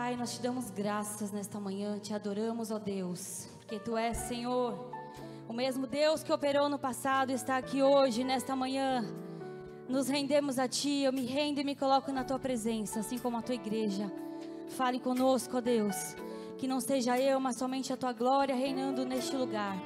Pai, nós te damos graças nesta manhã, te adoramos, ó Deus, porque Tu és, Senhor, o mesmo Deus que operou no passado está aqui hoje, nesta manhã. Nos rendemos a Ti, eu me rendo e me coloco na Tua presença, assim como a Tua igreja. Fale conosco, ó Deus, que não seja eu, mas somente a Tua glória reinando neste lugar.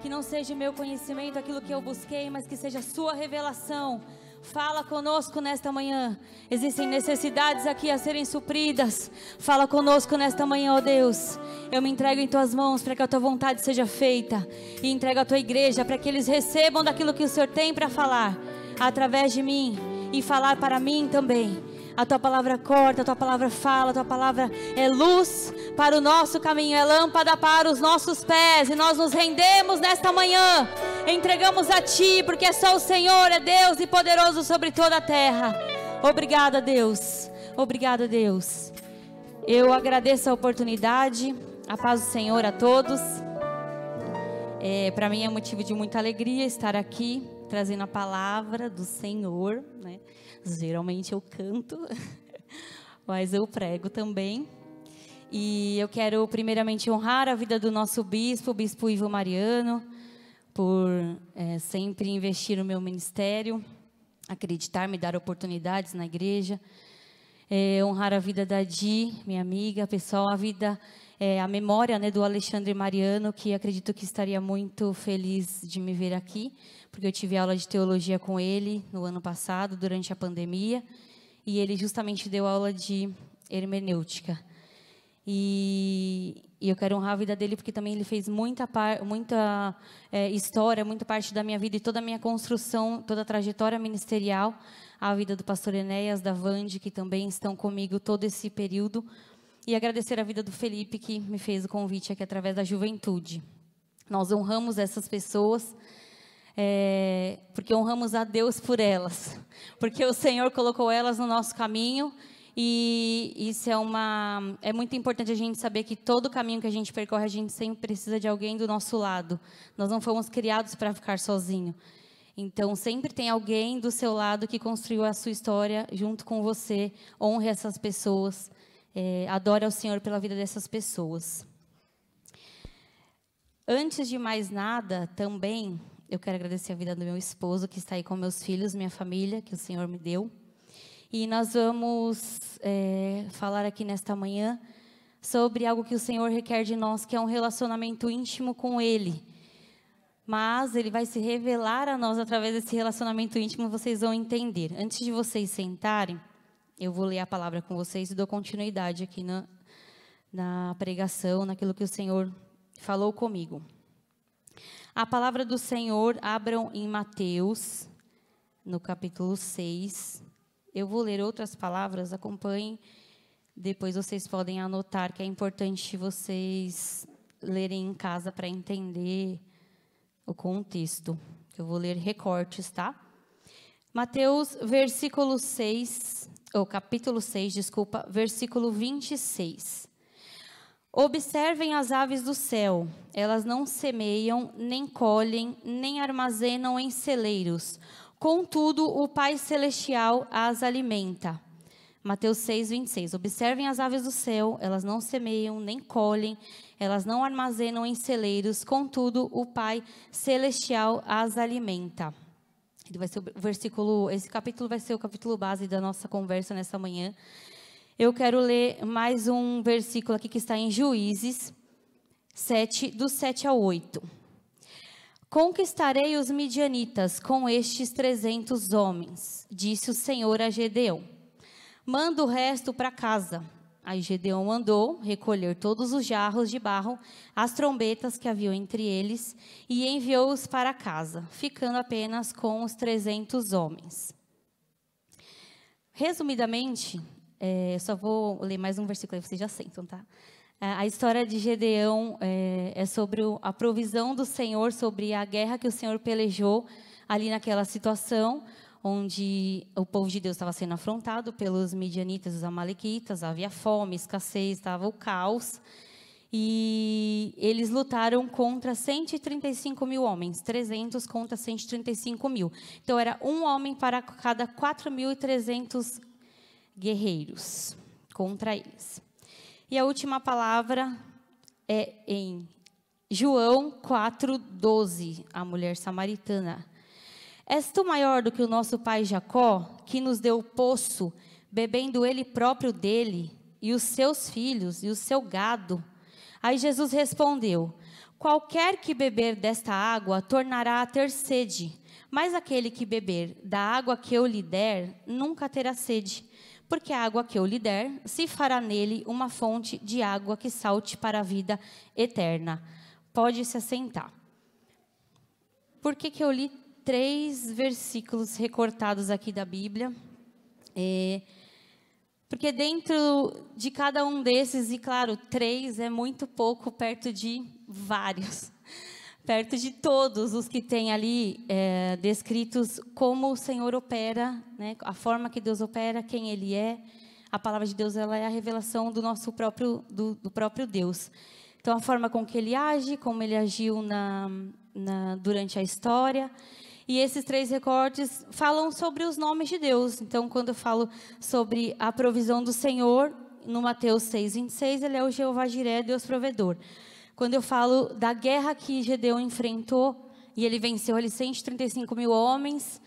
Que não seja o meu conhecimento aquilo que eu busquei, mas que seja a Sua revelação. Fala conosco nesta manhã. Existem necessidades aqui a serem supridas. Fala conosco nesta manhã, ó Deus. Eu me entrego em Tuas mãos para que a Tua vontade seja feita. E entrego a Tua igreja para que eles recebam daquilo que o Senhor tem para falar através de mim e falar para mim também. A Tua palavra corta, a Tua palavra fala, a Tua palavra é luz para o nosso caminho, é lâmpada para os nossos pés. E nós nos rendemos nesta manhã, entregamos a Ti, porque só o Senhor é Deus e poderoso sobre toda a terra. Obrigada, Deus. Obrigada, Deus. Eu agradeço a oportunidade. A paz do Senhor a todos. Para mim é motivo de muita alegria estar aqui, trazendo a palavra do Senhor, né? Geralmente eu canto, mas eu prego também. E eu quero primeiramente honrar a vida do nosso bispo, o bispo Ivo Mariano, por sempre investir no meu ministério, acreditar, me dar oportunidades na igreja. Honrar a vida da Di, minha amiga, pessoal, a memória, né, do Alexandre Mariano, que acredito que estaria muito feliz de me ver aqui, porque eu tive aula de teologia com ele no ano passado, durante a pandemia, e ele justamente deu aula de hermenêutica. E eu quero honrar a vida dele, porque também ele fez muita história, muita parte da minha vida e toda a minha construção, toda a trajetória ministerial, a vida do pastor Enéas, da Vande, que também estão comigo todo esse período. E agradecer a vida do Felipe, que me fez o convite aqui através da juventude. Nós honramos essas pessoas, porque honramos a Deus por elas. Porque o Senhor colocou elas no nosso caminho. E isso é muito importante a gente saber que todo caminho que a gente percorre, a gente sempre precisa de alguém do nosso lado. Nós não fomos criados para ficar sozinhos. Então, sempre tem alguém do seu lado que construiu a sua história junto com você. Honre essas pessoas. Adore ao Senhor pela vida dessas pessoas. Antes de mais nada, também, eu quero agradecer a vida do meu esposo, que está aí com meus filhos, minha família, que o Senhor me deu. E nós vamos falar aqui nesta manhã sobre algo que o Senhor requer de nós, que é um relacionamento íntimo com Ele. Mas Ele vai se revelar a nós através desse relacionamento íntimo, vocês vão entender. Antes de vocês sentarem, eu vou ler a palavra com vocês e dou continuidade aqui na pregação, naquilo que o Senhor falou comigo. A palavra do Senhor, abram em Mateus, no capítulo 6. Eu vou ler outras palavras, acompanhem. Depois vocês podem anotar, que é importante vocês lerem em casa para entender o contexto. Eu vou ler recortes, tá? Mateus, capítulo 6, versículo 26. Observem as aves do céu, elas não semeiam, nem colhem, nem armazenam em celeiros, contudo o Pai Celestial as alimenta. Mateus 6, 26. Observem as aves do céu, elas não semeiam, nem colhem, elas não armazenam em celeiros, contudo o Pai Celestial as alimenta. Esse capítulo vai ser o capítulo base da nossa conversa nessa manhã. Eu quero ler mais um versículo aqui que está em Juízes 7, do 7 ao 8. Conquistarei os midianitas com estes 300 homens, disse o Senhor a Gedeão. Manda o resto para casa. Aí Gedeão mandou recolher todos os jarros de barro, as trombetas que haviam entre eles, e enviou-os para casa, ficando apenas com os 300 homens. Resumidamente, só vou ler mais um versículo aí, vocês já sentam, tá? A história de Gedeão é sobre a provisão do Senhor, sobre a guerra que o Senhor pelejou ali naquela situação, onde o povo de Deus estava sendo afrontado pelos midianitas, os amalequitas, havia fome, escassez, estava o caos. E eles lutaram contra 135 mil homens, 300 contra 135 mil. Então, era um homem para cada 4.300 guerreiros contra eles. E a última palavra é em João 4:12, a mulher samaritana. És tu maior do que o nosso pai Jacó, que nos deu o poço, bebendo ele próprio dele, e os seus filhos, e o seu gado? Aí Jesus respondeu: qualquer que beber desta água tornará a ter sede, mas aquele que beber da água que eu lhe der, nunca terá sede, porque a água que eu lhe der, se fará nele uma fonte de água que salte para a vida eterna. Pode se assentar. Por que eu li 3 versículos recortados aqui da Bíblia? Porque dentro de cada um desses, e claro, 3 é muito pouco perto de vários, perto de todos os que tem ali descritos como o Senhor opera, né? A forma que Deus opera, quem Ele é. A palavra de Deus, ela é a revelação do nosso próprio, do próprio Deus. Então, a forma com que Ele age, como Ele agiu durante a história. E esses 3 recortes falam sobre os nomes de Deus. Então, quando eu falo sobre a provisão do Senhor, no Mateus 6:26, Ele é o Jeová Jiré, Deus provedor. Quando eu falo da guerra que Gedeão enfrentou, e ele venceu ali 135 mil homens,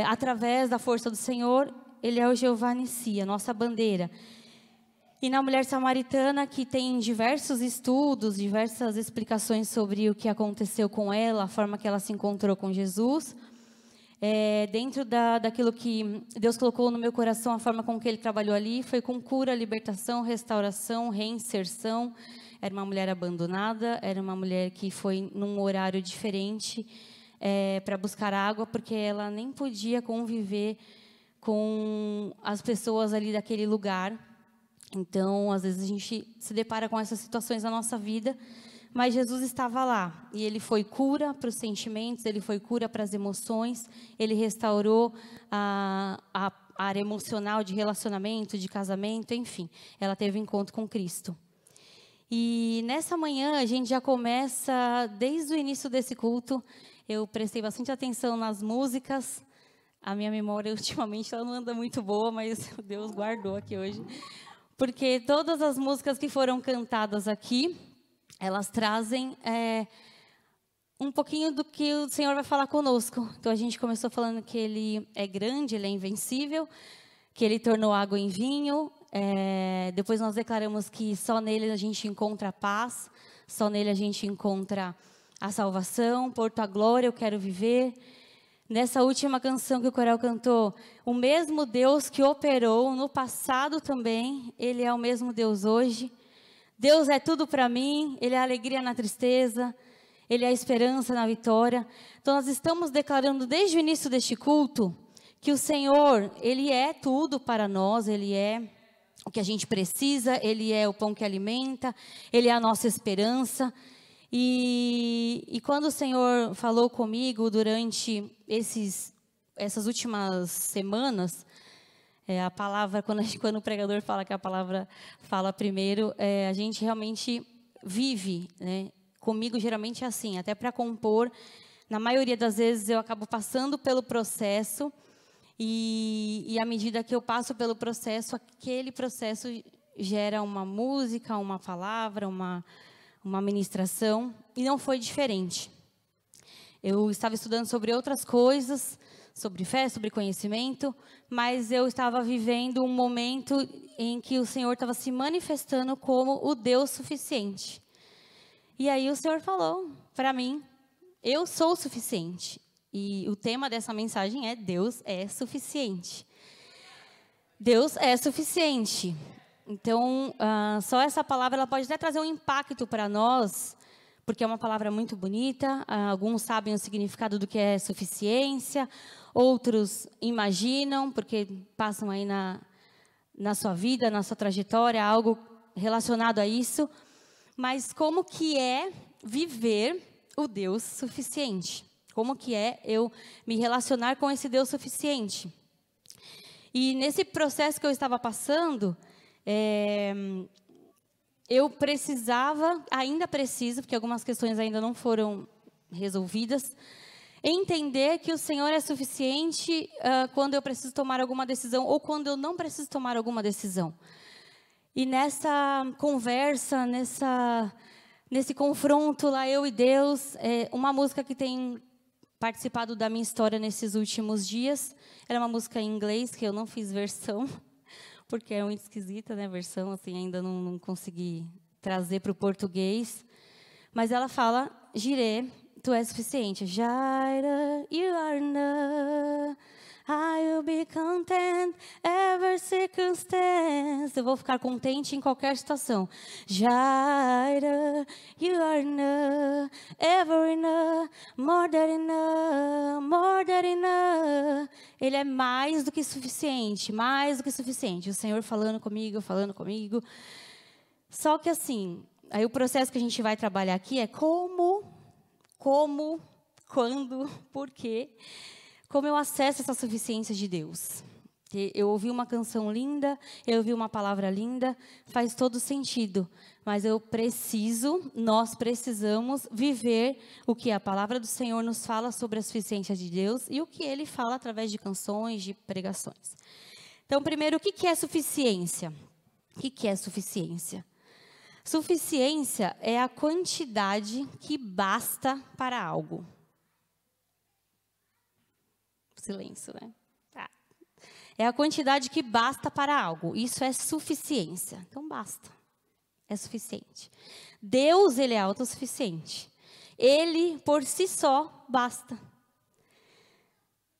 através da força do Senhor, Ele é o Jeová Nissi, a nossa bandeira. E na mulher samaritana, que tem diversos estudos, diversas explicações sobre o que aconteceu com ela, a forma que ela se encontrou com Jesus, dentro daquilo que Deus colocou no meu coração, a forma com que Ele trabalhou ali, foi com cura, libertação, restauração, reinserção. Era uma mulher abandonada, era uma mulher que foi num horário diferente para buscar água, porque ela nem podia conviver com as pessoas ali daquele lugar. Então, às vezes a gente se depara com essas situações na nossa vida, mas Jesus estava lá, e Ele foi cura para os sentimentos, Ele foi cura para as emoções, Ele restaurou a área emocional de relacionamento, de casamento, enfim, ela teve encontro com Cristo. E nessa manhã a gente já começa, desde o início desse culto, eu prestei bastante atenção nas músicas. A minha memória ultimamente ela não anda muito boa, mas Deus guardou aqui hoje. Porque todas as músicas que foram cantadas aqui, elas trazem um pouquinho do que o Senhor vai falar conosco. Então, a gente começou falando que Ele é grande, Ele é invencível, que Ele tornou água em vinho. Depois nós declaramos que só nele a gente encontra a paz, só nele a gente encontra a salvação. Por tua glória eu quero viver. Nessa última canção que o coral cantou, o mesmo Deus que operou no passado também, Ele é o mesmo Deus hoje. Deus é tudo para mim, Ele é a alegria na tristeza, Ele é a esperança na vitória. Então, nós estamos declarando desde o início deste culto que o Senhor, Ele é tudo para nós, Ele é o que a gente precisa, Ele é o pão que alimenta, Ele é a nossa esperança. E quando o Senhor falou comigo durante essas últimas semanas, a palavra, quando o pregador fala que a palavra fala primeiro, a gente realmente vive, né? Comigo geralmente é assim, até para compor, na maioria das vezes eu acabo passando pelo processo e à medida que eu passo pelo processo, aquele processo gera uma música, uma palavra, uma ministração, e não foi diferente. Eu estava estudando sobre outras coisas, sobre fé, sobre conhecimento, mas eu estava vivendo um momento em que o Senhor estava se manifestando como o Deus suficiente. E aí o Senhor falou para mim, eu sou o suficiente. E o tema dessa mensagem é Deus é suficiente. Deus é suficiente. Então, só essa palavra ela pode até trazer um impacto para nós, porque é uma palavra muito bonita. Alguns sabem o significado do que é suficiência, outros imaginam, porque passam aí na sua vida, na sua trajetória, algo relacionado a isso. Mas como que é viver o Deus suficiente? Como que é eu me relacionar com esse Deus suficiente? E nesse processo que eu estava passando, eu precisava, ainda preciso, porque algumas questões ainda não foram resolvidas, entender que o Senhor é suficiente quando eu preciso tomar alguma decisão ou quando eu não preciso tomar alguma decisão. E nessa conversa, nesse confronto lá, eu e Deus, uma música que tem participado da minha história nesses últimos dias, era uma música em inglês, que eu não fiz versão, porque é muito esquisita, né, versão, assim, ainda não consegui trazer para o português. Mas ela fala, Jireh, tu és suficiente. Jireh, you are enough. I will be content, every circumstance. Eu vou ficar contente em qualquer situação. Jireh, you are enough, ever enough, more than enough, more than enough. Ele é mais do que suficiente, mais do que suficiente. O Senhor falando comigo, falando comigo. Só que assim, aí o processo que a gente vai trabalhar aqui é como, quando, por quê. Como eu acesso essa suficiência de Deus. Eu ouvi uma canção linda, eu ouvi uma palavra linda, faz todo sentido. Mas nós precisamos viver o que a palavra do Senhor nos fala sobre a suficiência de Deus e o que Ele fala através de canções, de pregações. Então, primeiro, o que é suficiência? O que é suficiência? Suficiência é a quantidade que basta para algo. Silêncio, né? Tá. É a quantidade que basta para algo. Isso é suficiência. Então, basta. É suficiente. Deus, Ele é autossuficiente. Ele, por si só, basta.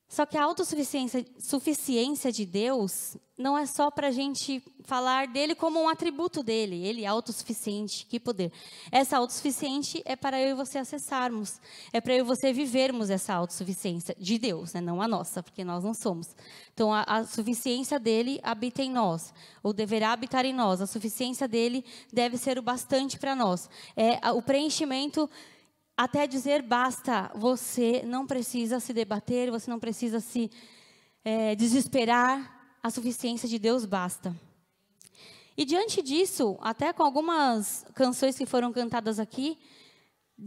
Só que a autossuficiência de Deus não é só para a gente falar dele como um atributo dele. Ele é autossuficiente, que poder. Essa autossuficiente é para eu e você acessarmos. É para eu e você vivermos essa autossuficiência de Deus, né? Não a nossa, porque nós não somos. Então, a suficiência dele habita em nós, ou deverá habitar em nós. A suficiência dele deve ser o bastante para nós. É o preenchimento. Até dizer basta, você não precisa se debater, você não precisa se desesperar, a suficiência de Deus basta. E diante disso, até com algumas canções que foram cantadas aqui,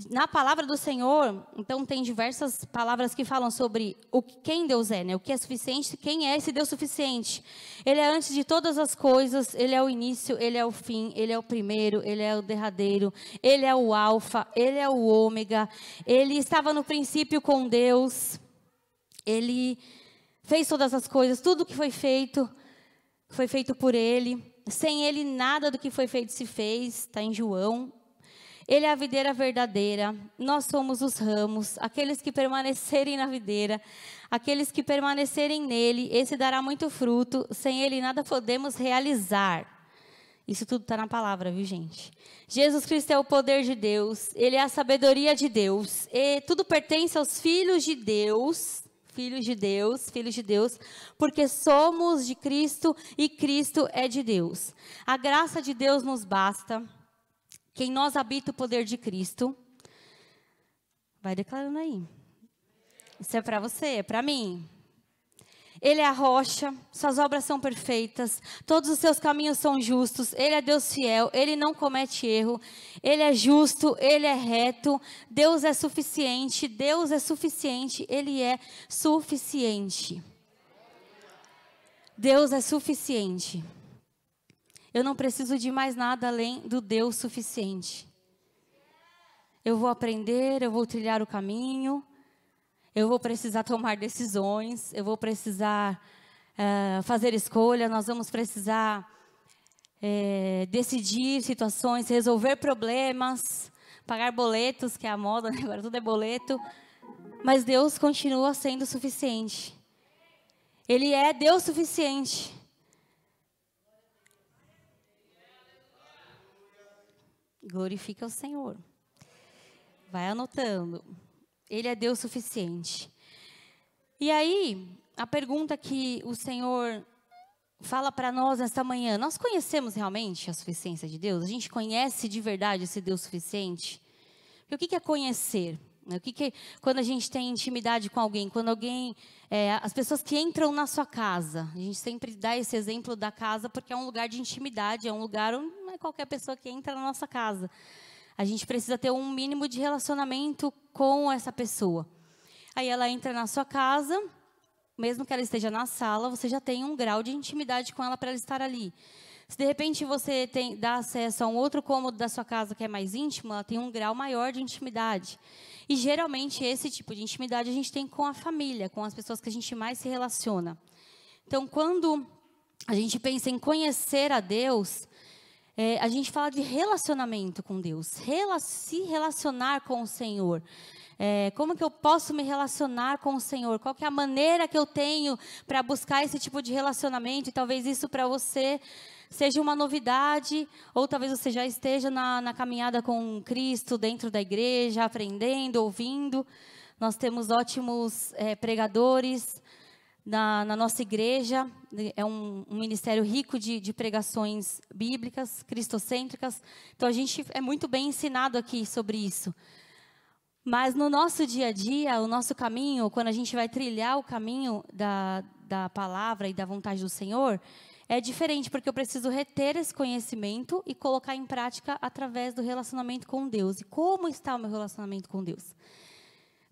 na palavra do Senhor, então tem diversas palavras que falam sobre quem Deus é, né? O que é suficiente, quem é esse Deus suficiente. Ele é antes de todas as coisas, Ele é o início, Ele é o fim, Ele é o primeiro, Ele é o derradeiro, Ele é o alfa, Ele é o ômega, Ele estava no princípio com Deus, Ele fez todas as coisas, tudo que foi feito por Ele. Sem Ele nada do que foi feito se fez, está em João. Ele é a videira verdadeira, nós somos os ramos, aqueles que permanecerem na videira, aqueles que permanecerem nele, esse dará muito fruto, sem ele nada podemos realizar. Isso tudo está na palavra, viu, gente? Jesus Cristo é o poder de Deus, Ele é a sabedoria de Deus, e tudo pertence aos filhos de Deus, porque somos de Cristo e Cristo é de Deus. A graça de Deus nos basta. Que em nós habita o poder de Cristo. Vai declarando aí. Isso é para você, é para mim. Ele é a rocha, suas obras são perfeitas, todos os seus caminhos são justos, Ele é Deus fiel, Ele não comete erro, Ele é justo, Ele é reto, Deus é suficiente, Ele é suficiente. Deus é suficiente. Eu não preciso de mais nada além do Deus suficiente. Eu vou aprender, eu vou trilhar o caminho, eu vou precisar tomar decisões, eu vou precisar fazer escolha, nós vamos precisar decidir situações, resolver problemas, pagar boletos, que é a moda, né? Agora tudo é boleto. Mas Deus continua sendo suficiente. Ele é Deus suficiente. Glorifica o Senhor. Vai anotando. Ele é Deus suficiente. E aí, a pergunta que o Senhor fala para nós nesta manhã: nós conhecemos realmente a suficiência de Deus? A gente conhece de verdade esse Deus suficiente? Porque o que é conhecer? Quando a gente tem intimidade com alguém, quando alguém, as pessoas que entram na sua casa, a gente sempre dá esse exemplo da casa porque é um lugar de intimidade, é um lugar onde não é qualquer pessoa que entra na nossa casa. A gente precisa ter um mínimo de relacionamento com essa pessoa. Aí ela entra na sua casa, mesmo que ela esteja na sala, você já tem um grau de intimidade com ela para ela estar ali. Se de repente você dá acesso a um outro cômodo da sua casa que é mais íntimo, ela tem um grau maior de intimidade. E geralmente esse tipo de intimidade a gente tem com a família, com as pessoas que a gente mais se relaciona. Então, quando a gente pensa em conhecer a Deus, a gente fala de relacionamento com Deus, se relacionar com o Senhor. Como que eu posso me relacionar com o Senhor? Qual que é a maneira que eu tenho para buscar esse tipo de relacionamento? E talvez isso para você seja uma novidade, ou talvez você já esteja na caminhada com Cristo dentro da igreja, aprendendo, ouvindo. Nós temos ótimos pregadores na nossa igreja. É um ministério rico de pregações bíblicas, cristocêntricas. Então, a gente é muito bem ensinado aqui sobre isso. Mas no nosso dia a dia, o nosso caminho, quando a gente vai trilhar o caminho da palavra e da vontade do Senhor, é diferente, porque eu preciso reter esse conhecimento e colocar em prática através do relacionamento com Deus. E como está o meu relacionamento com Deus?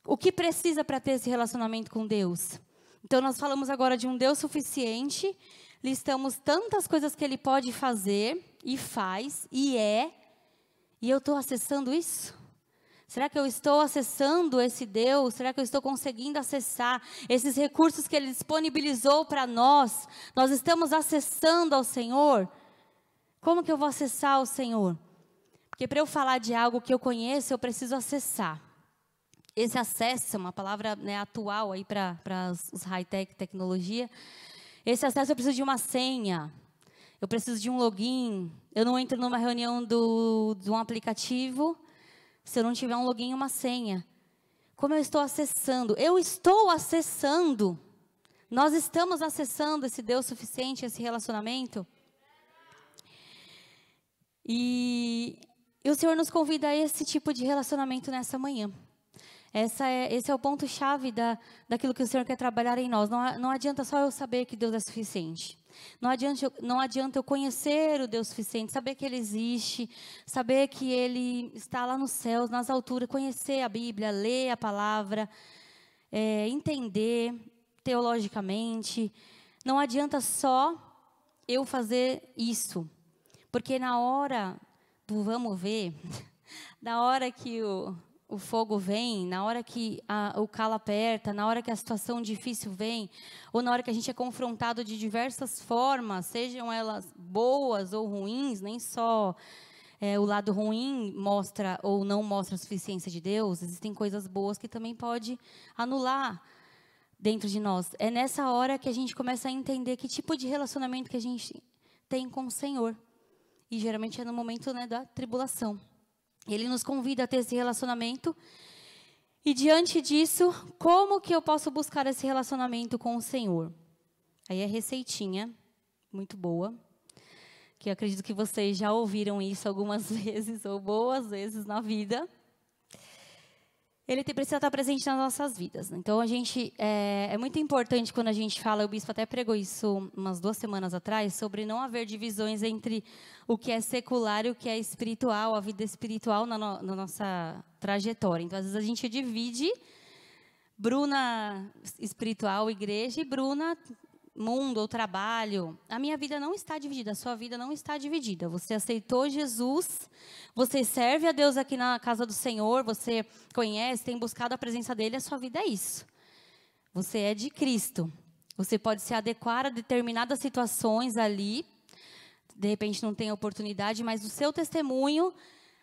O que precisa para ter esse relacionamento com Deus? Então, nós falamos agora de um Deus suficiente, listamos tantas coisas que Ele pode fazer, e faz, e eu estou acessando isso? Será que eu estou acessando esse Deus? Será que eu estou conseguindo acessar esses recursos que Ele disponibilizou para nós? Nós estamos acessando ao Senhor? Como que eu vou acessar o Senhor? Porque para eu falar de algo que eu conheço, eu preciso acessar. Esse acesso, uma palavra, né, atual aí para os high-tech, tecnologia. Esse acesso eu preciso de uma senha. Eu preciso de um login. Eu não entro numa reunião de um aplicativo se eu não tiver um login e uma senha. Como eu estou acessando? Eu estou acessando. Nós estamos acessando esse Deus suficiente, esse relacionamento. E o Senhor nos convida a esse tipo de relacionamento nessa manhã. Esse é o ponto-chave daquilo que o Senhor quer trabalhar em nós. Não adianta só eu saber que Deus é suficiente. Não adianta eu conhecer o Deus suficiente, saber que Ele existe, saber que Ele está lá nos céus, nas alturas, conhecer a Bíblia, ler a palavra, entender teologicamente. Não adianta só eu fazer isso, porque na hora do vamos ver, na hora que o fogo vem, na hora que o calo aperta, na hora que a situação difícil vem, ou na hora que a gente é confrontado de diversas formas, sejam elas boas ou ruins, nem só o lado ruim mostra ou não mostra a suficiência de Deus, existem coisas boas que também pode anular dentro de nós. É nessa hora que a gente começa a entender que tipo de relacionamento que a gente tem com o Senhor. E geralmente é no momento, né, da tribulação. Ele nos convida a ter esse relacionamento. E diante disso, como que eu posso buscar esse relacionamento com o Senhor? Aí a receitinha, muito boa, que eu acredito que vocês já ouviram isso algumas vezes, ou boas vezes na vida. Ele precisa estar presente nas nossas vidas. Então, a gente, é muito importante quando a gente fala, o bispo até pregou isso umas 2 semanas atrás, sobre não haver divisões entre o que é secular e o que é espiritual, a vida espiritual na nossa trajetória. Então, às vezes a gente divide Bruna espiritual, igreja, e Bruna mundo ou trabalho. A minha vida não está dividida, a sua vida não está dividida. Você aceitou Jesus, você serve a Deus aqui na casa do Senhor, você conhece, tem buscado a presença dEle, a sua vida é isso. Você é de Cristo. Você pode se adequar a determinadas situações ali, de repente não tem oportunidade, mas o seu testemunho,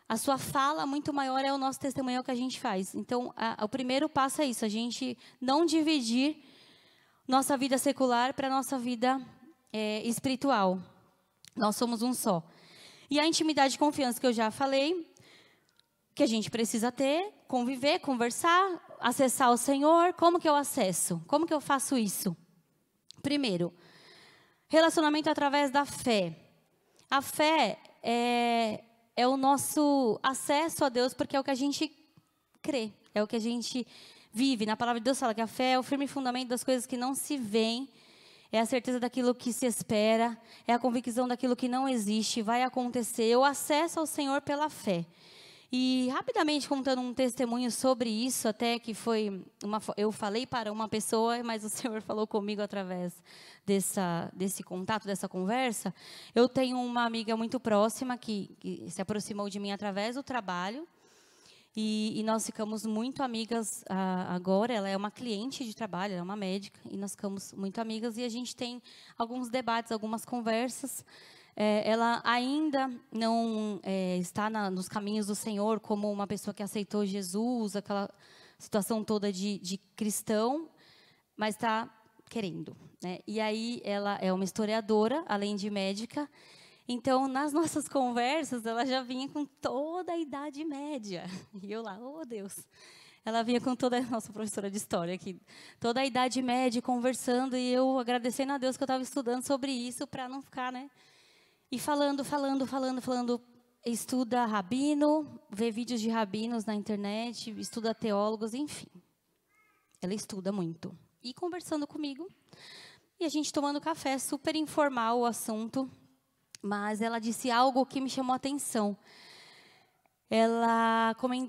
a sua fala muito maior é o nosso testemunho, é o que a gente faz. Então, o primeiro passo é isso, a gente não dividir nossa vida secular para a nossa vida espiritual. Nós somos um só. E a intimidade e confiança que eu já falei, que a gente precisa ter, conviver, conversar, acessar o Senhor. Como que eu acesso? Como que eu faço isso? Primeiro, relacionamento através da fé. A fé é o nosso acesso a Deus, porque é o que a gente crê, é o que a gente vive. Na palavra de Deus fala que a fé é o firme fundamento das coisas que não se veem, é a certeza daquilo que se espera, é a convicção daquilo que não existe, vai acontecer. Eu acesso ao Senhor pela fé. E rapidamente contando um testemunho sobre isso, até que eu falei para uma pessoa, mas o Senhor falou comigo através desse contato, dessa conversa. Eu tenho uma amiga muito próxima que se aproximou de mim através do trabalho. E nós ficamos muito amigas agora. Ela é uma cliente de trabalho, ela é uma médica, e nós ficamos muito amigas. E a gente tem alguns debates, algumas conversas. Ela ainda não está nos caminhos do Senhor como uma pessoa que aceitou Jesus, aquela situação toda de cristão, mas está querendo, né? E aí ela é uma historiadora, além de médica. Então, nas nossas conversas, ela já vinha com toda a idade média. E eu lá, oh Deus. Ela vinha com toda a nossa professora de história aqui, toda a idade média, conversando, e eu agradecendo a Deus que eu estava estudando sobre isso para não ficar, né? E falando, estuda rabino, vê vídeos de rabinos na internet, estuda teólogos, enfim. Ela estuda muito. E conversando comigo, e a gente tomando café, super informal o assunto, mas ela disse algo que me chamou a atenção.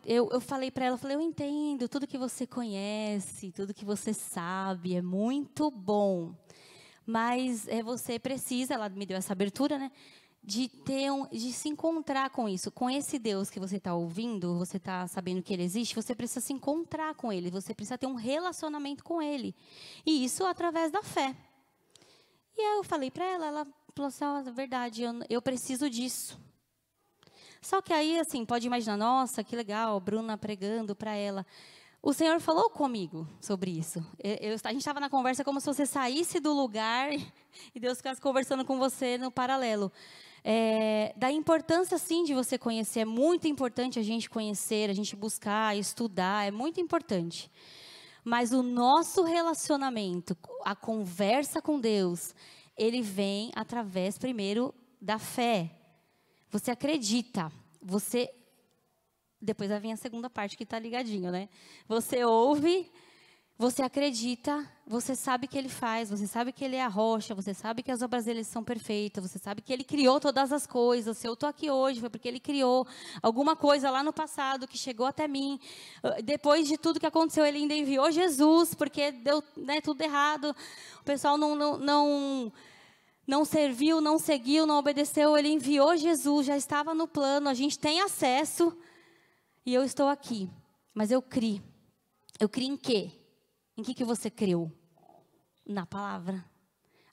Eu falei para ela, eu entendo, tudo que você conhece, tudo que você sabe, é muito bom. Mas você precisa, ela me deu essa abertura, né? De se encontrar com isso, com esse Deus que você está ouvindo, você está sabendo que Ele existe, você precisa se encontrar com Ele, você precisa ter um relacionamento com Ele. E isso através da fé. E aí eu falei para ela falou assim, é verdade, eu preciso disso. Só que aí, assim, pode imaginar, nossa, que legal, Bruna pregando para ela. O Senhor falou comigo sobre isso. A gente estava na conversa como se você saísse do lugar e Deus ficasse conversando com você no paralelo. Da importância, sim, de você conhecer. É muito importante a gente conhecer, a gente buscar, estudar. É muito importante. Mas o nosso relacionamento, a conversa com Deus, ele vem através, primeiro, da fé. Você acredita, depois vai vir a segunda parte que está ligadinho, né? Você ouve, você acredita, você sabe que Ele faz, você sabe que Ele é a rocha, você sabe que as obras dele são perfeitas, você sabe que Ele criou todas as coisas. Se eu estou aqui hoje, foi porque Ele criou alguma coisa lá no passado que chegou até mim. Depois de tudo que aconteceu, Ele ainda enviou Jesus, porque deu, né, tudo errado. O pessoal não serviu, não seguiu, não obedeceu. Ele enviou Jesus, já estava no plano, a gente tem acesso. E eu estou aqui, mas eu criei. Eu criei em quê? Em que você creu? Na palavra.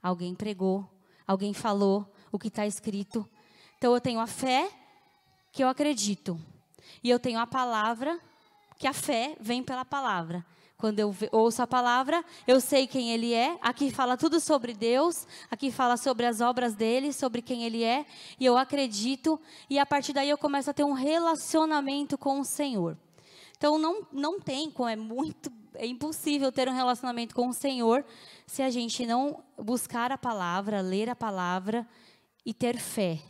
Alguém pregou, alguém falou o que está escrito. Então eu tenho a fé que eu acredito. E eu tenho a palavra, que a fé vem pela palavra. Quando eu ouço a palavra, eu sei quem Ele é. Aqui fala tudo sobre Deus. Aqui fala sobre as obras dEle, sobre quem Ele é. E eu acredito. E a partir daí eu começo a ter um relacionamento com o Senhor. Então não tem como, é impossível ter um relacionamento com o Senhor se a gente não buscar a palavra, ler a palavra e ter fé.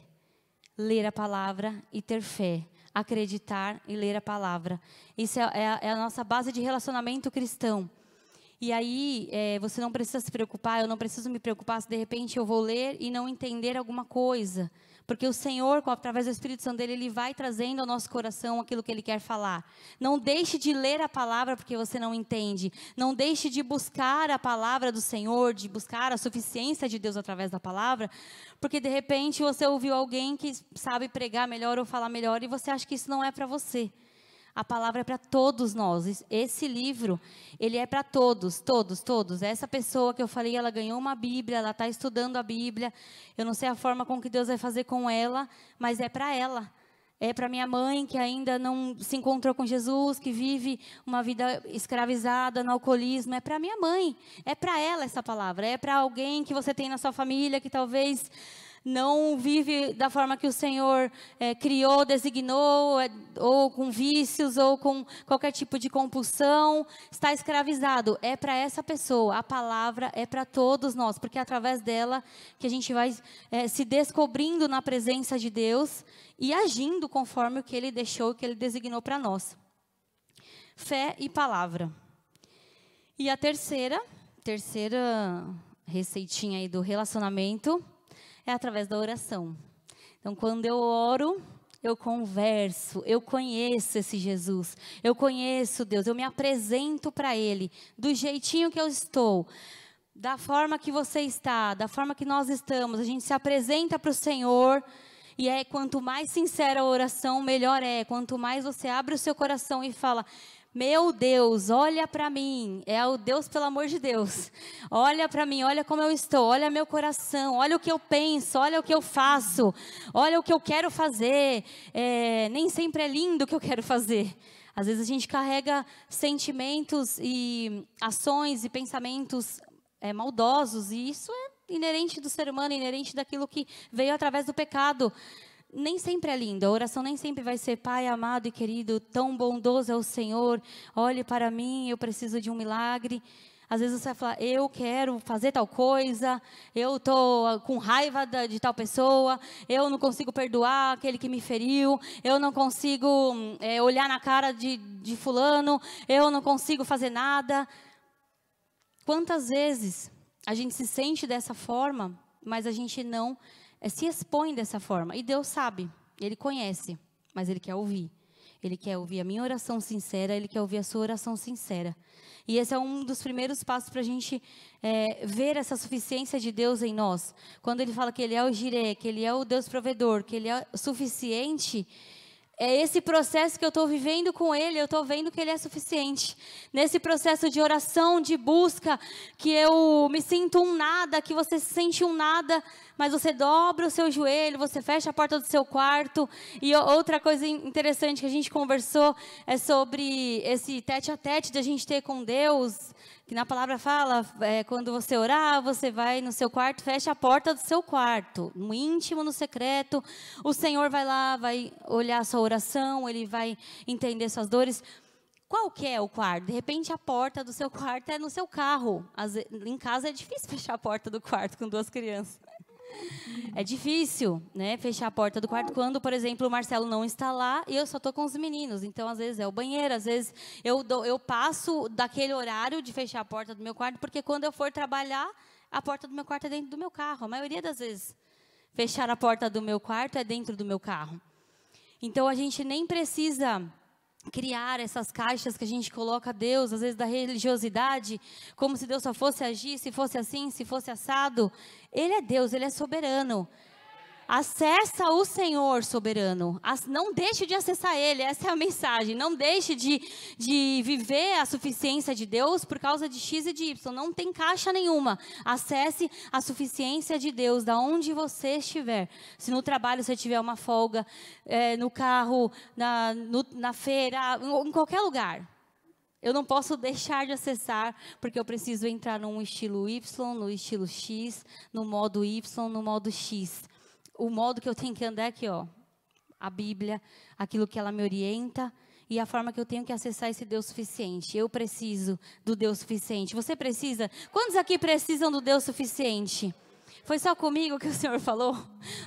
Ler a palavra e ter fé. Acreditar e ler a palavra. Isso é a nossa base de relacionamento cristão. E aí, você não precisa se preocupar, eu não preciso me preocupar se de repente eu vou ler e não entender alguma coisa. Porque o Senhor, através do Espírito Santo dele, Ele vai trazendo ao nosso coração aquilo que Ele quer falar. Não deixe de ler a palavra porque você não entende. Não deixe de buscar a palavra do Senhor, de buscar a suficiência de Deus através da palavra. Porque de repente você ouviu alguém que sabe pregar melhor ou falar melhor e você acha que isso não é para você. A palavra é para todos nós. Esse livro, ele é para todos, todos. Essa pessoa que eu falei, ela ganhou uma Bíblia, ela está estudando a Bíblia. Eu não sei a forma com que Deus vai fazer com ela, mas é para ela. É para minha mãe, que ainda não se encontrou com Jesus, que vive uma vida escravizada no alcoolismo. É para minha mãe. É para ela essa palavra. É para alguém que você tem na sua família, que talvez não vive da forma que o Senhor criou, designou, ou com vícios, ou com qualquer tipo de compulsão, está escravizado. É para essa pessoa, a palavra é para todos nós, porque é através dela que a gente vai se descobrindo na presença de Deus e agindo conforme o que Ele deixou, o que Ele designou para nós. Fé e palavra. E a terceira receitinha aí do relacionamento é através da oração. Então, quando eu oro, eu converso, eu conheço esse Jesus, eu conheço Deus, eu me apresento para Ele, do jeitinho que eu estou, da forma que você está, da forma que nós estamos, a gente se apresenta para o Senhor, e quanto mais sincera a oração, melhor é, quanto mais você abre o seu coração e fala, meu Deus, olha para mim, é o Deus pelo amor de Deus, olha para mim, olha como eu estou, olha meu coração, olha o que eu penso, olha o que eu faço, olha o que eu quero fazer, nem sempre é lindo o que eu quero fazer, às vezes a gente carrega sentimentos e ações e pensamentos maldosos, e isso é inerente do ser humano, inerente daquilo que veio através do pecado. Nem sempre é lindo, a oração nem sempre vai ser, Pai amado e querido, tão bondoso é o Senhor, olhe para mim, eu preciso de um milagre. Às vezes você vai falar, eu quero fazer tal coisa, eu estou com raiva de tal pessoa, eu não consigo perdoar aquele que me feriu, eu não consigo olhar na cara de fulano, eu não consigo fazer nada. Quantas vezes a gente se sente dessa forma, mas a gente não se expõe dessa forma. E Deus sabe, Ele conhece, mas Ele quer ouvir. Ele quer ouvir a minha oração sincera, Ele quer ouvir a sua oração sincera. E esse é um dos primeiros passos para a gente ver essa suficiência de Deus em nós. Quando Ele fala que Ele é o Jireh, que Ele é o Deus provedor, que Ele é suficiente, é esse processo que eu estou vivendo com Ele, eu estou vendo que Ele é suficiente. Nesse processo de oração, de busca, que eu me sinto um nada, que você se sente um nada, mas você dobra o seu joelho, você fecha a porta do seu quarto. E outra coisa interessante que a gente conversou é sobre esse tete a tete de a gente ter com Deus, que na palavra fala, quando você orar, você vai no seu quarto, fecha a porta do seu quarto, no íntimo, no secreto, o Senhor vai lá, vai olhar a sua oração, Ele vai entender suas dores. Qual que é o quarto? De repente a porta do seu quarto é no seu carro. Em casa é difícil fechar a porta do quarto com 2 crianças. É difícil, né, fechar a porta do quarto quando, por exemplo, o Marcelo não está lá e eu só estou com os meninos. Então, às vezes, é o banheiro, às vezes eu passo daquele horário de fechar a porta do meu quarto, porque quando eu for trabalhar, a porta do meu quarto é dentro do meu carro. A maioria das vezes, fechar a porta do meu quarto é dentro do meu carro. Então, a gente nem precisa criar essas caixas que a gente coloca a Deus, às vezes da religiosidade, como se Deus só fosse agir, se fosse assim, se fosse assado. Ele é Deus, Ele é soberano. Acessa o Senhor soberano. Não deixe de acessar Ele, essa é a mensagem. Não deixe de viver a suficiência de Deus por causa de X e de Y. Não tem caixa nenhuma. Acesse a suficiência de Deus, da onde você estiver. Se no trabalho você tiver uma folga, no carro, na feira, em qualquer lugar. Eu não posso deixar de acessar, porque eu preciso entrar num estilo Y, no estilo X, no modo Y, no modo X. O modo que eu tenho que andar é aqui, ó, a Bíblia, aquilo que ela me orienta e a forma que eu tenho que acessar esse Deus suficiente. Eu preciso do Deus suficiente. Você precisa? Quantos aqui precisam do Deus suficiente? Foi só comigo que o Senhor falou?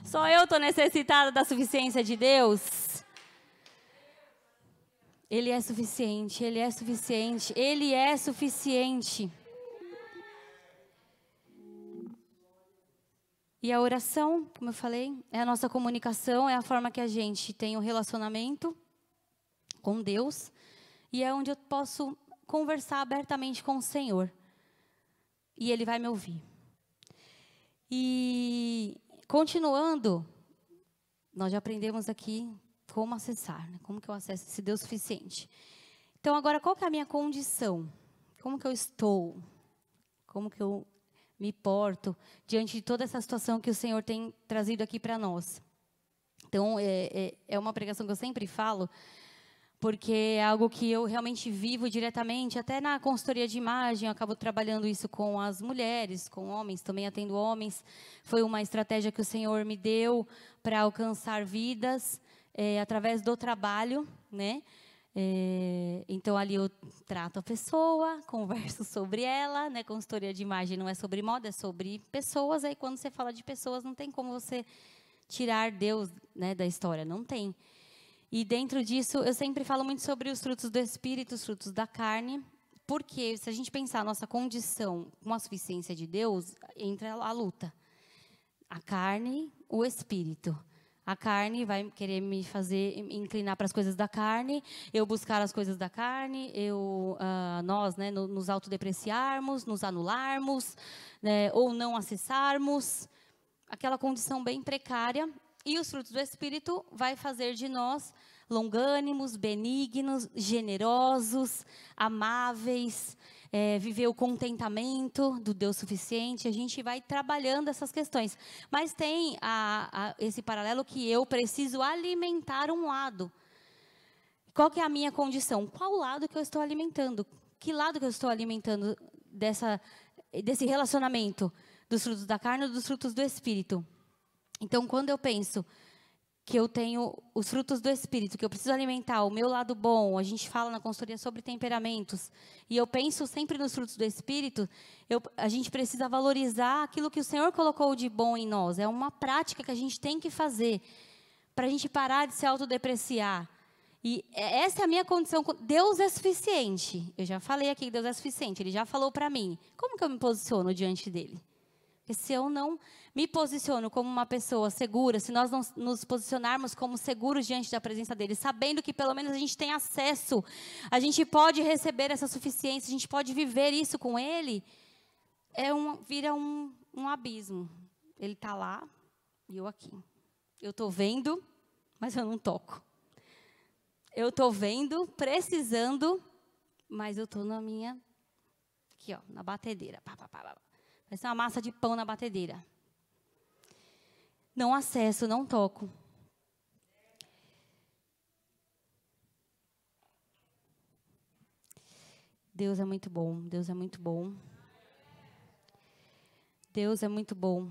Só eu estou necessitada da suficiência de Deus? Ele é suficiente, Ele é suficiente, Ele é suficiente. E a oração, como eu falei, é a nossa comunicação, é a forma que a gente tem um relacionamento com Deus. E é onde eu posso conversar abertamente com o Senhor. E Ele vai me ouvir. E continuando, nós já aprendemos aqui como acessar, né? Como que eu acesso esse Deus suficiente. Então agora, qual que é a minha condição? Como que eu estou? Como que eu me porto diante de toda essa situação que o Senhor tem trazido aqui para nós? Então, é uma pregação que eu sempre falo, porque é algo que eu realmente vivo diretamente, até na consultoria de imagem, eu acabo trabalhando isso com as mulheres, com homens, também atendo homens. Foi uma estratégia que o Senhor me deu para alcançar vidas, através do trabalho, né? Então, ali eu trato a pessoa, converso sobre ela, né? Consultoria de imagem não é sobre moda, é sobre pessoas. Aí, quando você fala de pessoas, não tem como você tirar Deus, né, da história, não tem. E dentro disso, eu sempre falo muito sobre os frutos do Espírito, os frutos da carne, porque se a gente pensar a nossa condição com a suficiência de Deus, entra a luta. A carne, o Espírito. A carne vai querer me fazer inclinar para as coisas da carne, eu buscar as coisas da carne, nós, né, nos autodepreciarmos, nos anularmos, né, ou não acessarmos, aquela condição bem precária. E os frutos do Espírito vai fazer de nós longânimos, benignos, generosos, amáveis, viver o contentamento do Deus suficiente. A gente vai trabalhando essas questões. Mas tem esse paralelo que eu preciso alimentar um lado. Qual que é a minha condição? Qual lado que eu estou alimentando? Que lado que eu estou alimentando desse relacionamento dos frutos da carne ou dos frutos do Espírito? Então, quando eu penso que eu tenho os frutos do Espírito, que eu preciso alimentar o meu lado bom, a gente fala na consultoria sobre temperamentos, e eu penso sempre nos frutos do Espírito, a gente precisa valorizar aquilo que o Senhor colocou de bom em nós. É uma prática que a gente tem que fazer para a gente parar de se autodepreciar. E essa é a minha condição. Deus é suficiente. Eu já falei aqui que Deus é suficiente. Ele já falou para mim. Como que eu me posiciono diante dele? Porque se eu não me posiciono como uma pessoa segura, se nós não nos posicionarmos como seguros diante da presença dele, sabendo que pelo menos a gente tem acesso, a gente pode receber essa suficiência, a gente pode viver isso com ele, vira um abismo. Ele está lá e eu aqui. Eu estou vendo, mas eu não toco. Eu estou vendo, precisando, mas eu estou na minha, aqui ó, na batedeira. Parece uma massa de pão na batedeira. Não acesso, não toco. Deus é muito bom, Deus é muito bom. Deus é muito bom.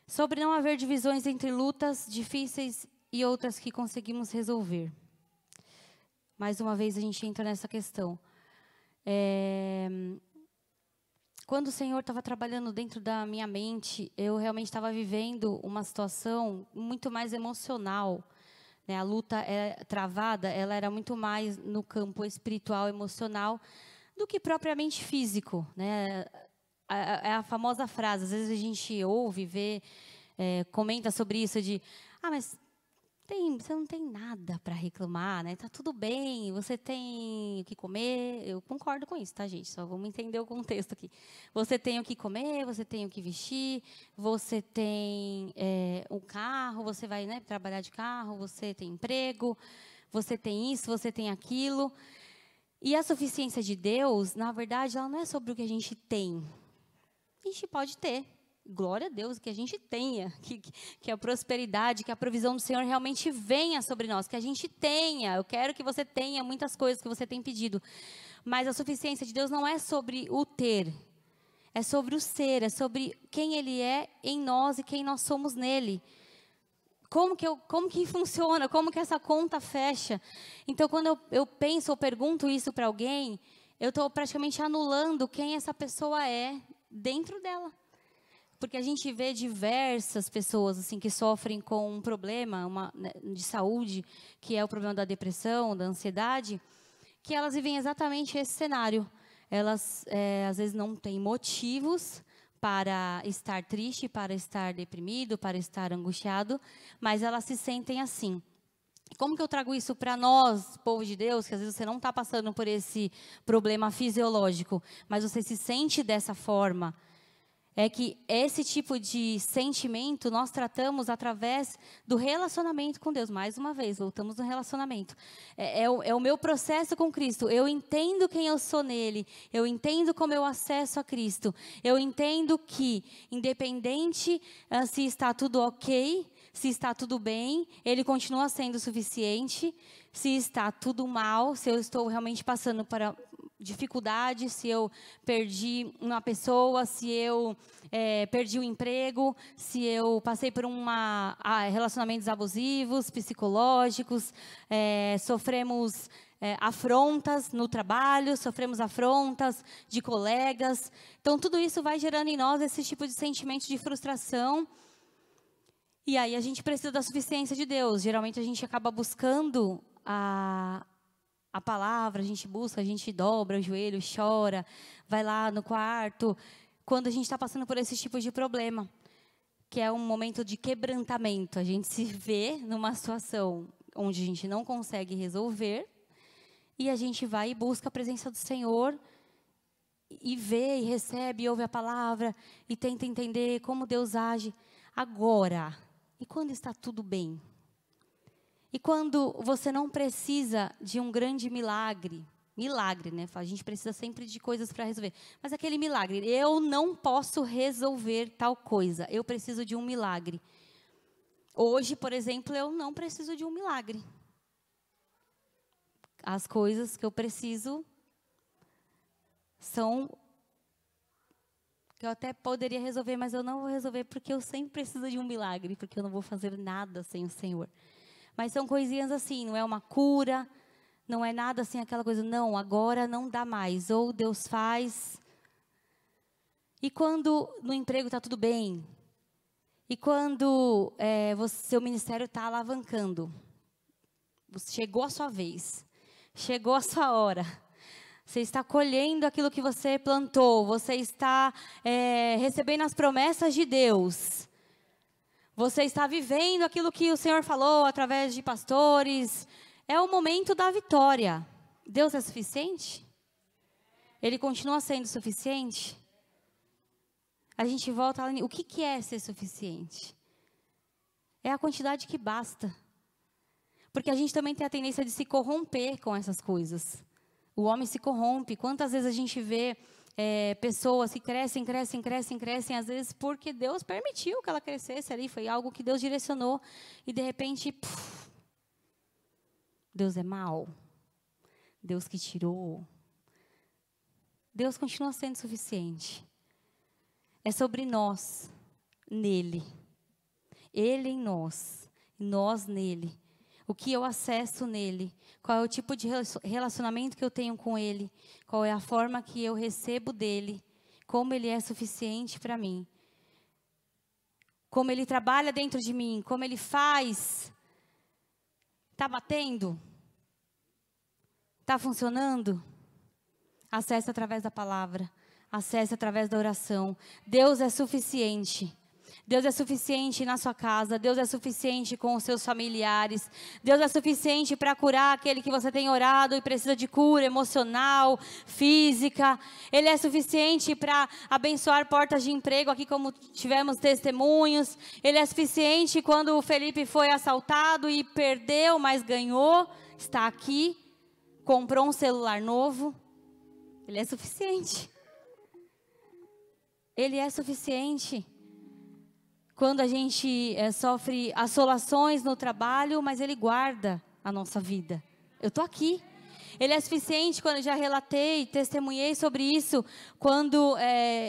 Sobre não haver divisões entre lutas difíceis e outras que conseguimos resolver. Mais uma vez a gente entra nessa questão. Quando o Senhor estava trabalhando dentro da minha mente, eu realmente estava vivendo uma situação muito mais emocional, né? A luta travada, ela era muito mais no campo espiritual, emocional, do que propriamente físico, né? É a famosa frase, às vezes a gente ouve, vê, comenta sobre isso de, mas você não tem nada para reclamar, né? Tá tudo bem, você tem o que comer. Eu concordo com isso, tá, gente? Só vamos entender o contexto aqui. Você tem o que comer, você tem o que vestir, você tem um carro, você vai, né, trabalhar de carro, você tem emprego, você tem isso, você tem aquilo. E a suficiência de Deus, na verdade, ela não é sobre o que a gente tem. A gente pode ter. Glória a Deus que a gente tenha, que a prosperidade, que a provisão do Senhor realmente venha sobre nós, que a gente tenha. Eu quero que você tenha muitas coisas que você tem pedido. Mas a suficiência de Deus não é sobre o ter, é sobre o ser, é sobre quem Ele é em nós e quem nós somos nele. Como que funciona, como que essa conta fecha? Então, quando eu penso ou pergunto isso para alguém, eu estou praticamente anulando quem essa pessoa é dentro dela. Porque a gente vê diversas pessoas assim que sofrem com um problema de saúde, que é o problema da depressão, da ansiedade, que elas vivem exatamente esse cenário. Elas, às vezes, não têm motivos para estar triste, para estar deprimido, para estar angustiado, mas elas se sentem assim. Como que eu trago isso para nós, povo de Deus, que às vezes você não está passando por esse problema fisiológico, mas você se sente dessa forma? É que esse tipo de sentimento nós tratamos através do relacionamento com Deus. Mais uma vez, voltamos no relacionamento. É o meu processo com Cristo. Eu entendo quem eu sou nele. Eu entendo como eu acesso a Cristo. Eu entendo que, independente se está tudo ok, se está tudo bem, Ele continua sendo suficiente. Se está tudo mal, se eu estou realmente passando por dificuldade, se eu perdi uma pessoa, se eu perdi o emprego, se eu passei por relacionamentos abusivos, psicológicos, sofremos afrontas no trabalho, sofremos afrontas de colegas. Então, tudo isso vai gerando em nós esse tipo de sentimento de frustração. E aí a gente precisa da suficiência de Deus. Geralmente a gente acaba buscando a palavra, a gente busca, a gente dobra o joelho, chora, vai lá no quarto, quando a gente está passando por esse tipo de problema. que é um momento de quebrantamento. A gente se vê numa situação onde a gente não consegue resolver, e a gente vai e busca a presença do Senhor, e vê, e recebe, e ouve a palavra, e tenta entender como Deus age. Agora, e quando está tudo bem? E quando você não precisa de um grande milagre, né? A gente precisa sempre de coisas para resolver. Mas aquele milagre, eu não posso resolver tal coisa, eu preciso de um milagre. Hoje, por exemplo, eu não preciso de um milagre. As coisas que eu preciso são que eu até poderia resolver, mas eu não vou resolver porque eu sempre preciso de um milagre, porque eu não vou fazer nada sem o Senhor. Mas são coisinhas assim, não é uma cura, não é nada assim, aquela coisa, não, agora não dá mais, ou Deus faz. E quando no emprego está tudo bem, e quando seu ministério está alavancando, chegou a sua vez, chegou a sua hora, você está colhendo aquilo que você plantou, você está recebendo as promessas de Deus, você está vivendo aquilo que o Senhor falou através de pastores, é o momento da vitória. Deus é suficiente? Ele continua sendo suficiente? A gente volta lá, o que é ser suficiente? É a quantidade que basta. Porque a gente também tem a tendência de se corromper com essas coisas. O homem se corrompe. Quantas vezes a gente vê pessoas que crescem, às vezes porque Deus permitiu que ela crescesse ali, foi algo que Deus direcionou, e de repente, Deus é mau, Deus que tirou. Deus continua sendo suficiente. É sobre nós, nele, Ele em nós, nós nele. O que eu acesso nele, qual é o tipo de relacionamento que eu tenho com ele, qual é a forma que eu recebo dele, como ele é suficiente para mim, como ele trabalha dentro de mim, como ele faz. Está batendo? Está funcionando? Acesse através da palavra, acesse através da oração. Deus é suficiente. Deus é suficiente na sua casa, Deus é suficiente com os seus familiares, Deus é suficiente para curar aquele que você tem orado e precisa de cura emocional, física. Ele é suficiente para abençoar portas de emprego, aqui como tivemos testemunhos. Ele é suficiente quando o Felipe foi assaltado e perdeu, mas ganhou, está aqui, comprou um celular novo. Ele é suficiente. Ele é suficiente. Quando a gente sofre assolações no trabalho, mas Ele guarda a nossa vida. Eu estou aqui. Ele é suficiente quando eu já relatei, testemunhei sobre isso, quando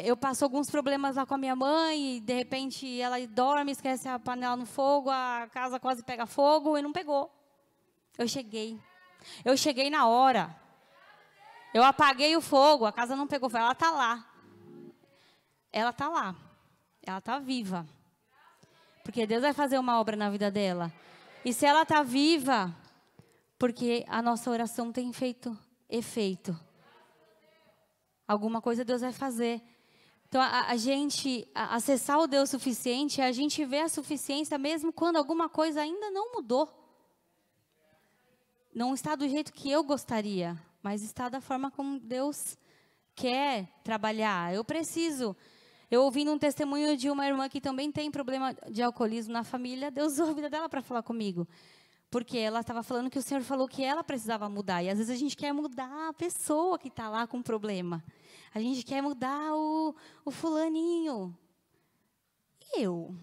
eu passo alguns problemas lá com a minha mãe, e de repente ela dorme, esquece a panela no fogo, a casa quase pega fogo, e não pegou. Eu cheguei na hora. Eu apaguei o fogo, a casa não pegou fogo, ela está lá. Ela está lá. Ela está viva. Porque Deus vai fazer uma obra na vida dela. E se ela está viva, porque a nossa oração tem feito efeito. Alguma coisa Deus vai fazer. Então, a gente acessar o Deus suficiente, a gente vê a suficiência mesmo quando alguma coisa ainda não mudou. Não está do jeito que eu gostaria, mas está da forma como Deus quer trabalhar. Eu ouvi um testemunho de uma irmã que também tem problema de alcoolismo na família. Deus usou a vida dela para falar comigo. Porque ela estava falando que o Senhor falou que ela precisava mudar. E às vezes a gente quer mudar a pessoa que está lá com problema. A gente quer mudar o fulaninho. Eu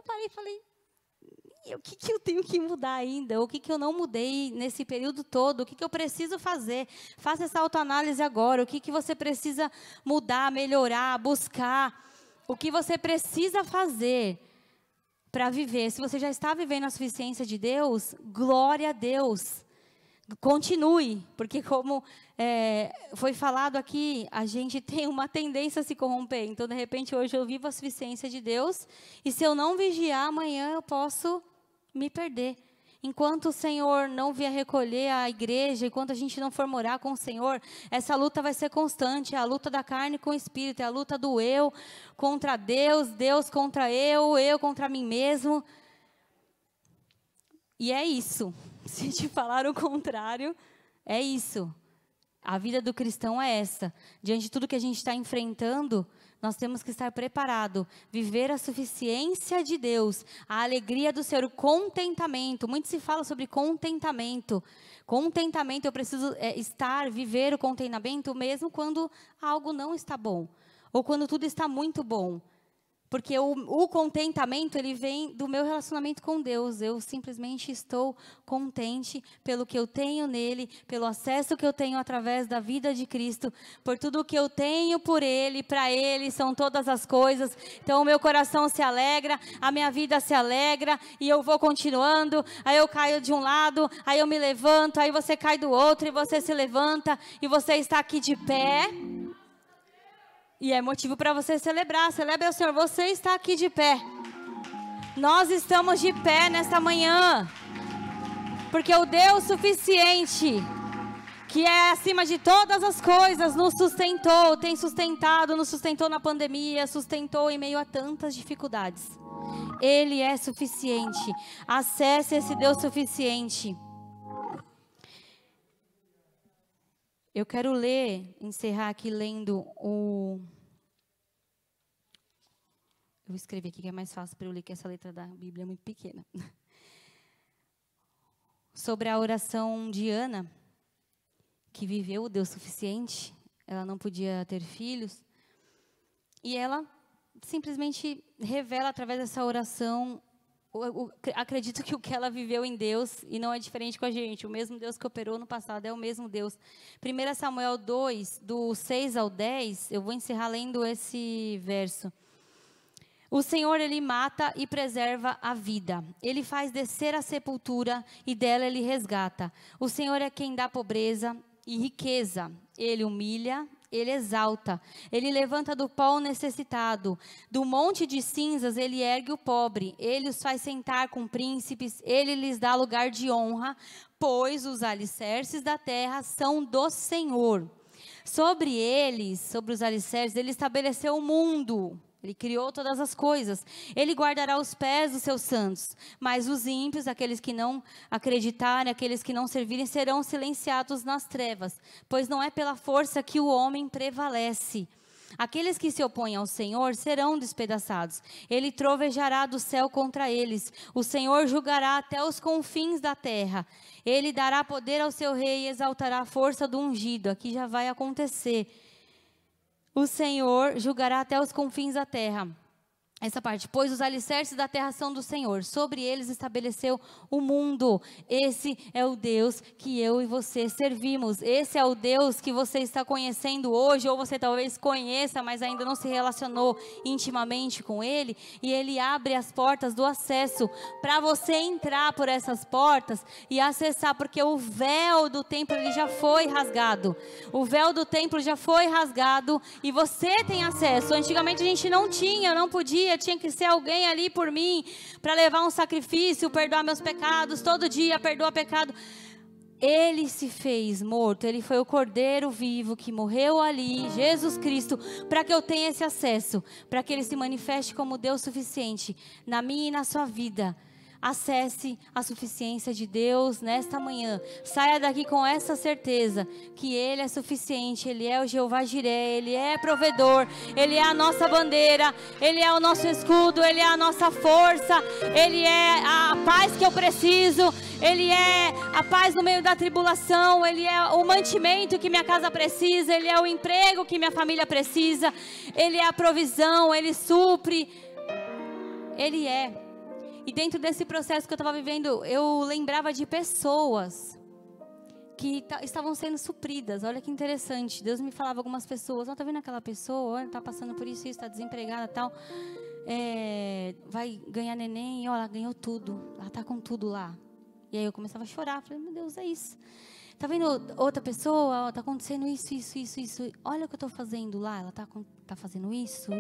parei e falei, o que eu tenho que mudar ainda? O que eu não mudei nesse período todo? O que eu preciso fazer? Faça essa autoanálise agora. O que você precisa mudar, melhorar, buscar? O que você precisa fazer para viver? Se você já está vivendo a suficiência de Deus, glória a Deus. Continue, porque como foi falado aqui, a gente tem uma tendência a se corromper. Então, de repente, hoje eu vivo a suficiência de Deus, e se eu não vigiar, amanhã eu posso me perder. Enquanto o Senhor não vier recolher a igreja, enquanto a gente não for morar com o Senhor, essa luta vai ser constante, é a luta da carne com o Espírito, é a luta do eu contra Deus, Deus contra eu contra mim mesmo. E é isso, se te falar o contrário, é isso. A vida do cristão é essa. Diante de tudo que a gente está enfrentando, nós temos que estar preparados, viver a suficiência de Deus, a alegria do Senhor, o contentamento. Muito se fala sobre contentamento. Contentamento, eu preciso viver o contentamento mesmo quando algo não está bom, ou quando tudo está muito bom. Porque o contentamento, ele vem do meu relacionamento com Deus. Eu simplesmente estou contente pelo que eu tenho nele, pelo acesso que eu tenho através da vida de Cristo, por tudo que eu tenho por Ele, para Ele são todas as coisas. Então o meu coração se alegra, a minha vida se alegra, e eu vou continuando. Aí eu caio de um lado, aí eu me levanto, aí você cai do outro, e você se levanta, e você está aqui de pé. E é motivo para você celebrar. Celebre ao Senhor. Você está aqui de pé. Nós estamos de pé nesta manhã. Porque o Deus suficiente, que é acima de todas as coisas, nos sustentou, tem sustentado, nos sustentou na pandemia, sustentou em meio a tantas dificuldades. Ele é suficiente. Acesse esse Deus suficiente. Eu quero encerrar aqui lendo o... Eu vou escrever aqui que é mais fácil para eu ler, que essa letra da Bíblia é muito pequena. Sobre a oração de Ana, que viveu o Deus suficiente. Ela não podia ter filhos. E ela simplesmente revela através dessa oração, acredito que o que ela viveu em Deus, e não é diferente com a gente, o mesmo Deus que operou no passado é o mesmo Deus. 1 Samuel 2, do 6 ao 10, eu vou encerrar lendo esse verso. O Senhor, Ele mata e preserva a vida. Ele faz descer a sepultura e dela Ele resgata. O Senhor é quem dá pobreza e riqueza. Ele humilha, Ele exalta. Ele levanta do pó o necessitado. Do monte de cinzas Ele ergue o pobre. Ele os faz sentar com príncipes. Ele lhes dá lugar de honra, pois os alicerces da terra são do Senhor. Sobre eles, sobre os alicerces, Ele estabeleceu o mundo. Ele criou todas as coisas. Ele guardará os pés dos seus santos. Mas os ímpios, aqueles que não acreditarem, aqueles que não servirem, serão silenciados nas trevas. Pois não é pela força que o homem prevalece. Aqueles que se opõem ao Senhor serão despedaçados. Ele trovejará do céu contra eles. O Senhor julgará até os confins da terra. Ele dará poder ao seu rei e exaltará a força do ungido. Aqui já vai acontecer. O Senhor julgará até os confins da terra. Essa parte, pois os alicerces da terra são do Senhor, sobre eles estabeleceu o mundo. Esse é o Deus que eu e você servimos. Esse é o Deus que você está conhecendo hoje, ou você talvez conheça, mas ainda não se relacionou intimamente com Ele. E Ele abre as portas do acesso para você entrar por essas portas e acessar, porque o véu do templo ele já foi rasgado. O véu do templo já foi rasgado e você tem acesso. Antigamente a gente não tinha, não podia. Tinha que ser alguém ali por mim, para levar um sacrifício, perdoar meus pecados, todo dia perdoa pecado. Ele se fez morto, Ele foi o Cordeiro vivo que morreu ali, Jesus Cristo, para que eu tenha esse acesso, para que Ele se manifeste como Deus suficiente na minha e na sua vida. Acesse a suficiência de Deus nesta manhã. Saia daqui com essa certeza que Ele é suficiente. Ele é o Jeová Jiré, Ele é provedor, Ele é a nossa bandeira, Ele é o nosso escudo, Ele é a nossa força, Ele é a paz que eu preciso, Ele é a paz no meio da tribulação, Ele é o mantimento que minha casa precisa, Ele é o emprego que minha família precisa, Ele é a provisão, Ele supre, Ele é. E dentro desse processo que eu estava vivendo, eu lembrava de pessoas que estavam sendo supridas. Olha que interessante. Deus me falava algumas pessoas. Tá vendo aquela pessoa? Está passando por isso, está desempregada e tal. Vai ganhar neném. Ela ganhou tudo. Ela está com tudo lá. E aí eu começava a chorar. Falei, meu Deus, é isso. Tá vendo outra pessoa? Está acontecendo isso. Olha o que eu estou fazendo lá. Ela está fazendo isso.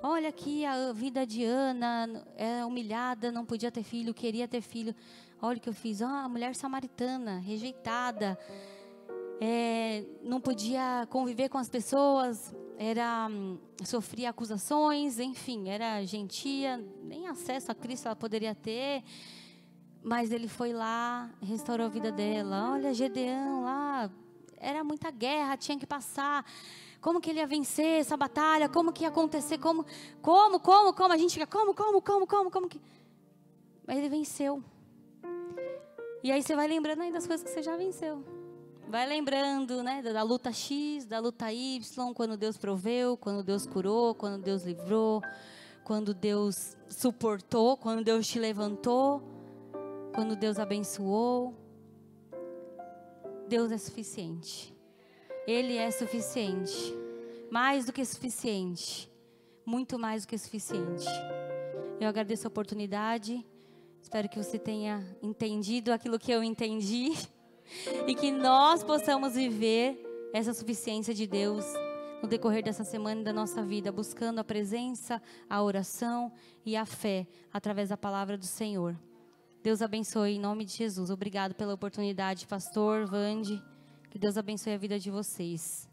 Olha aqui a vida de Ana, é humilhada, não podia ter filho, queria ter filho. Olha o que eu fiz, a mulher samaritana, rejeitada, não podia conviver com as pessoas, sofria acusações, enfim, era gentia, nem acesso a Cristo ela poderia ter. Mas ele foi lá, restaurou a vida dela. Olha, Gedeão lá, era muita guerra, tinha que passar. Como que ele ia vencer essa batalha? Como que ia acontecer? Como? A gente fica, como que... Mas ele venceu. E aí você vai lembrando aí das coisas que você já venceu. Vai lembrando, né, da luta X, da luta Y, quando Deus proveu, quando Deus curou, quando Deus livrou, quando Deus suportou, quando Deus te levantou. Quando Deus abençoou. Deus é suficiente. Ele é suficiente. Mais do que suficiente. Muito mais do que suficiente. Eu agradeço a oportunidade. Espero que você tenha entendido aquilo que eu entendi. E que nós possamos viver essa suficiência de Deus no decorrer dessa semana e da nossa vida. Buscando a presença, a oração e a fé através da palavra do Senhor. Deus abençoe em nome de Jesus. Obrigado pela oportunidade, pastor, Vande. Que Deus abençoe a vida de vocês.